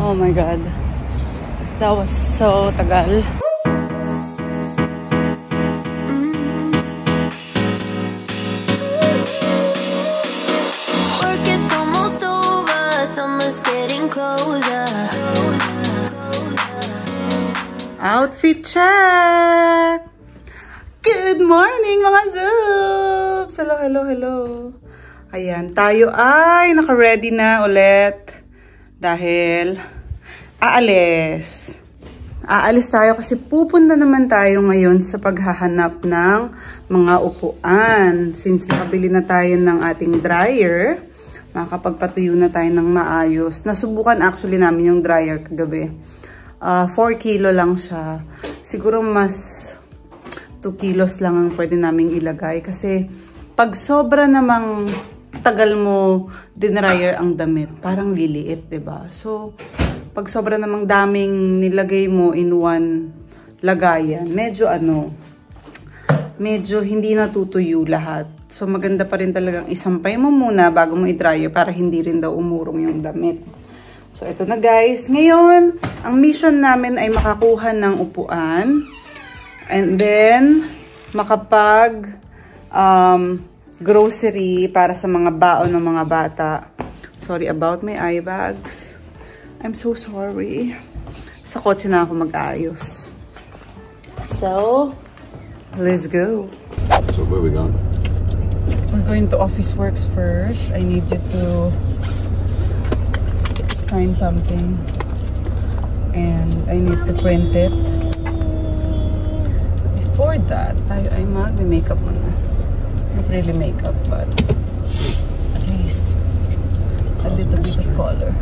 Oh my God. That was so tagal. Work is almost over, summer's getting closer. Outfit check! Good morning mga Zoobs! Hello, hello, hello. Ayan, tayo ay naka-ready na ulit. Dahil aalis tayo kasi pupunta naman tayo ngayon sa paghahanap ng mga upuan. Since nakabili na tayo ng ating dryer, makakapagpatuyo na tayo ng maayos. Nasubukan actually namin yung dryer kagabi. 4 kilo lang siya. Siguro mas 2 kilos lang ang pwede naming ilagay. Kasi pag sobra namang tagal mo dinryer ang damit, parang liliit, diba? So, pag sobra namang daming nilagay mo in one lagayan, medyo hindi natutuyo lahat. So, maganda pa rin talagang isampay mo muna bago mo i-dryer para hindi rin daw umurong yung damit. So, ito na guys. Ngayon, ang mission namin ay makakuha ng upuan and then makapag grocery para sa mga baon ng mga bata. Sorry about my eye bags. I'm so sorry. Sa kotse na ako mag-ayos. So, let's go. So where are we going? We're going to Office Works first. I need you to sign something. And I need to print it. Before that, tayo ay mag-makeup muna. Not really makeup, but at least a little bit of color.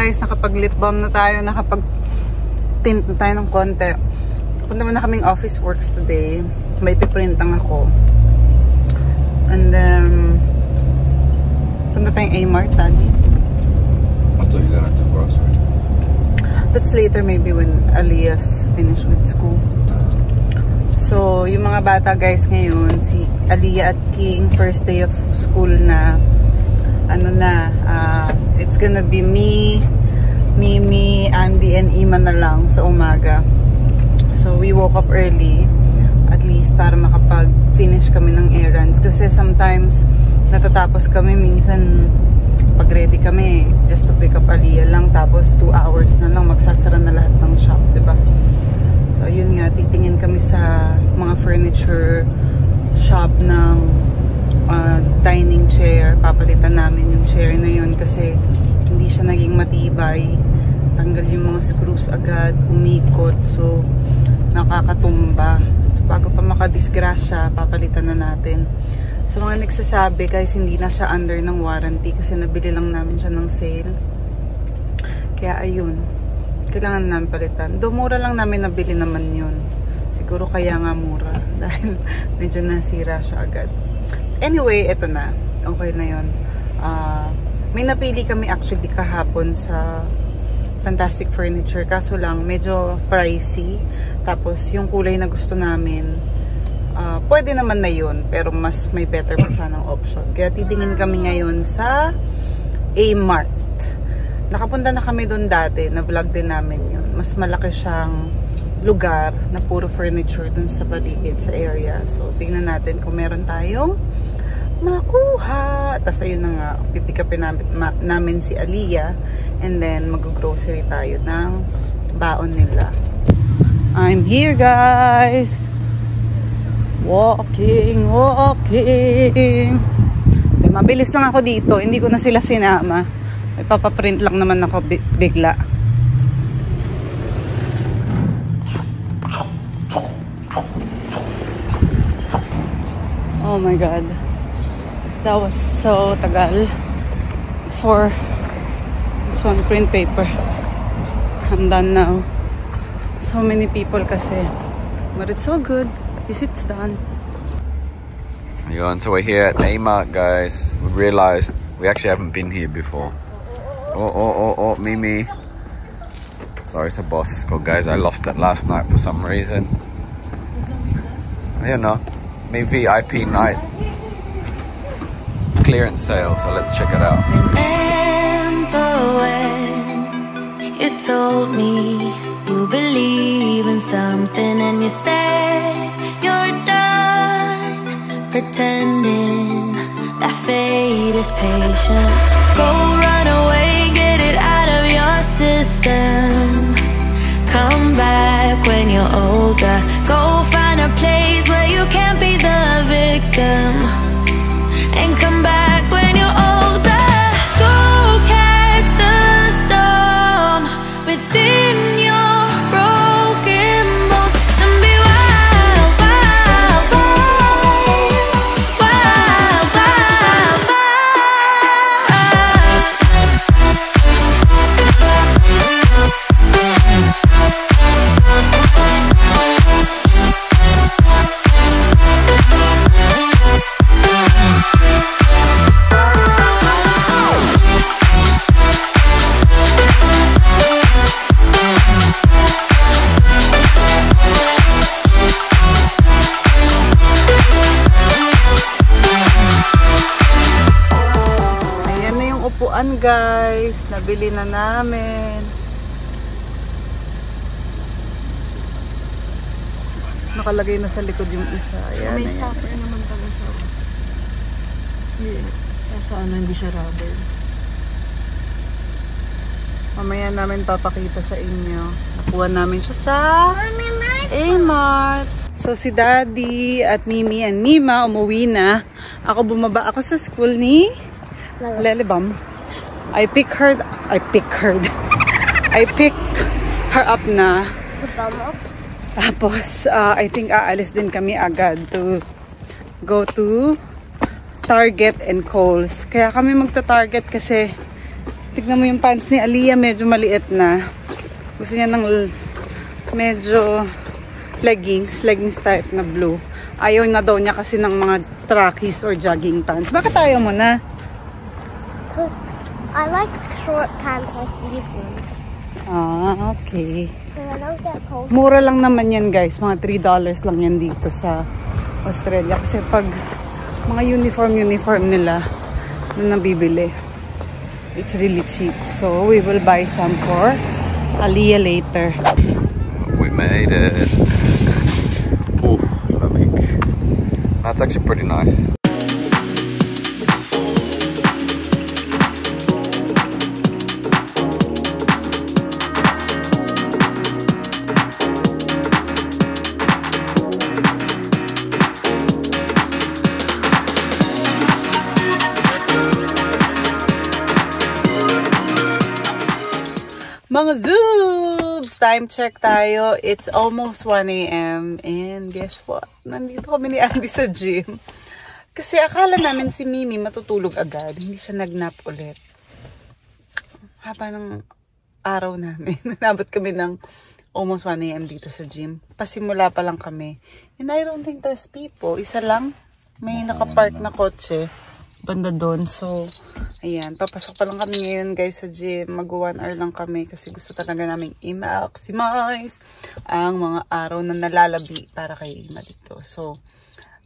Nakapag-lip balm na tayo, nakapag-tint na tayo ng konti. Punta mo na kaming Office Works today. May piprintang ako. And then, punta tayong A-Mart, Daddy. I thought you were going to grocery. That's later maybe when Aliyah's finished with school. So, yung mga bata guys ngayon, si Aliyah at King, first day of school na, it's gonna be me, Mimi, Andy, and Ima na lang sa umaga. So, we woke up early at least para makapag-finish kami ng errands. Kasi sometimes, natatapos kami minsan pag-ready kami just to pick up Aliyah lang. Tapos, 2 hours na lang, magsasara na lahat ng shop, diba? So, yun nga, titingin kami sa mga furniture shop ng dining chair. Papalitan namin yung chair na yun kasi hindi siya naging matibay. Tanggal yung mga screws agad, umikot. So, nakakatumba. So, bago pa makadisgrasya, papalitan na natin. So, mga nagsasabi, guys, hindi na siya under ng warranty kasi nabili lang namin siya ng sale. Kaya, ayun. Kailangan namin palitan. Do mura lang namin nabili naman yun. Siguro kaya nga mura. Dahil medyo nasira siya agad. Anyway, eto na. Okay na yun. May napili kami actually kahapon sa Fantastic Furniture. Kaso lang, medyo pricey. Tapos, yung kulay na gusto namin, pwede naman na yun. Pero mas may better pa sanang option. Kaya titingin kami ngayon sa A-Mart. Nakapunta na kami doon dati. Na-vlog din namin yun. Mas malaki siyang lugar na puro furniture doon sa paligid, sa area. So, tingnan natin kung meron tayong makuha. Tapos ayun na nga, pipikapin namin si Aliyah and then mag-grocery tayo ng baon nila. I'm here guys! Walking. Mabilis lang ako dito. Hindi ko na sila sinama. May papaprint lang naman ako bigla. Oh my God. That was so tagal for this one print paper. I'm done now. So many people kasi. But it's so good. Yes, it's done. So we're here at Amart, guys. We realized we actually haven't been here before. Oh, Mimi. Sorry, it's a boss's call, guys. I lost it last night for some reason. You know, me VIP night. Clearance sale, so let's check it out. Remember when you told me you believe in something and you said you're done pretending that fate is patient. Go run away, get it out of your system. Come back when you're older. Go find a place where you can't be the victim. And come back when you're older. Go catch the storm within your broken bones and be wild, wild, wild, wild, wild, wild. Guys, nabili na namin. Nakalagay na sa likod yung isa. Ayan, may stopper naman pala siya. Kaya ano, hindi siya rubber. Mamaya namin papakita sa inyo. Nakuha namin siya sa Amart. So si Daddy at Mimi and Mima umuwi na. Ako bumaba ako sa school ni Lelebam. I picked her up na. Tapos, I think aalis din kami agad to go to Target and Kohl's. Kaya kami magta-Target kasi tignan mo yung pants ni Aliyah, medyo maliit na. Gusto niya ng medyo leggings type na blue. Ayaw na daw niya kasi ng mga trackies or jogging pants. Bakit ayaw mo na? I like short pants like these ones. Ah, okay. So I don't get cold. Mura lang naman yan, guys. Mga $3 lang yan dito sa Australia. Kasi pag mga uniform nila na nabibili, it's really cheap. So we will buy some for Aliyah later. We made it. Ooh, lamig. That's actually pretty nice. Mga zoobs! Time check tayo. It's almost 1 AM. And guess what? Nandito kami ni Andy sa gym. Kasi akala namin si Mimi matutulog agad. Hindi siya nag-nap ulit. Haba ng araw namin. Nabot kami ng almost 1 AM dito sa gym. Pasimula pa lang kami. And I don't think there's people. Isa lang. May nakapark na kotse. Banda doon. So, ayan. Papasok pa lang kami ngayon, guys, sa gym. Mag-1 hour lang kami kasi gusto talaga namin i-maximize ang mga araw na nalalabi para kay Ima dito. So,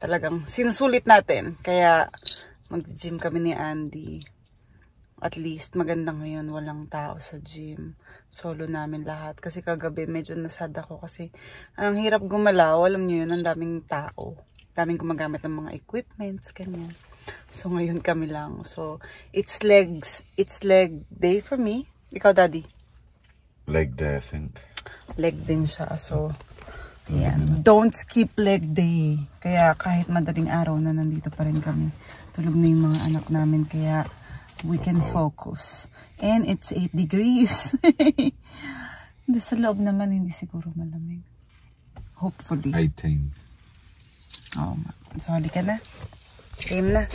talagang sinusulit natin. Kaya, mag-gym kami ni Andy. At least, maganda ngayon. Walang tao sa gym. Solo namin lahat. Kasi kagabi, medyo nasad ako kasi ang hirap gumalaw. Alam niyo yun, ang daming tao. Daming gumagamit ng mga equipments, ganyan. So, ngayon kami lang. So, it's leg day for me. Ikaw, Daddy? Leg day, I think. Leg din siya. So, yan. Don't skip leg day. Kaya kahit madaling araw na nandito pa rin kami. Tulog na yung mga anak namin. Kaya we can focus. And it's 8 degrees. Sa loob naman, hindi siguro malamig. Hopefully. 18. Oo nga. So, halika na. Game na.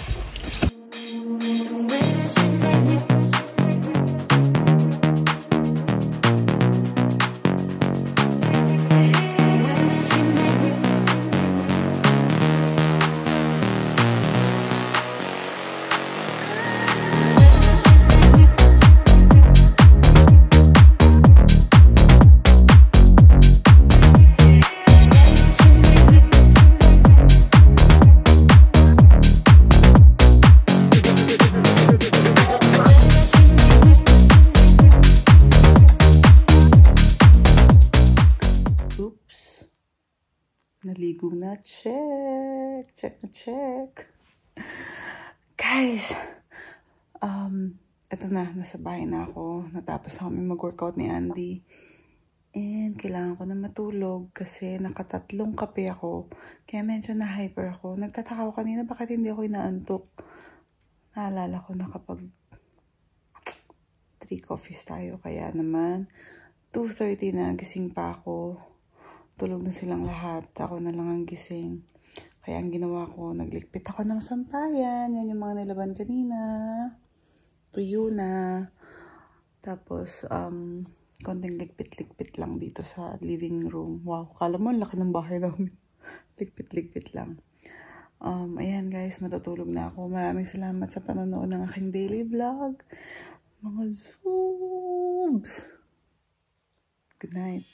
Naligo na. Check. Check na check. Guys, eto na. Nasa bahay na ako. Natapos kami mag-workout ni Andy. And kailangan ko na matulog kasi nakatatlong kape ako. Kaya medyo na-hyper ako. Nagtataka ako kanina bakit hindi ako inaantok. Naalala ko na kapag 3 coffees tayo. Kaya naman 2:30 na gising pa ako. Tulog na silang lahat. Ako na lang ang gising. Kaya ang ginawa ko, naglikpit ako ng sampayan. Yan yung mga nilaban kanina. Tuyo na. Tapos, konting ligpit-ligpit lang dito sa living room. Wow, kala mo ang laki ng bahay namin. Ligpit-ligpit lang. Ayan guys, matutulog na ako. Maraming salamat sa panonood ng aking daily vlog. Mga zoobs! Good night.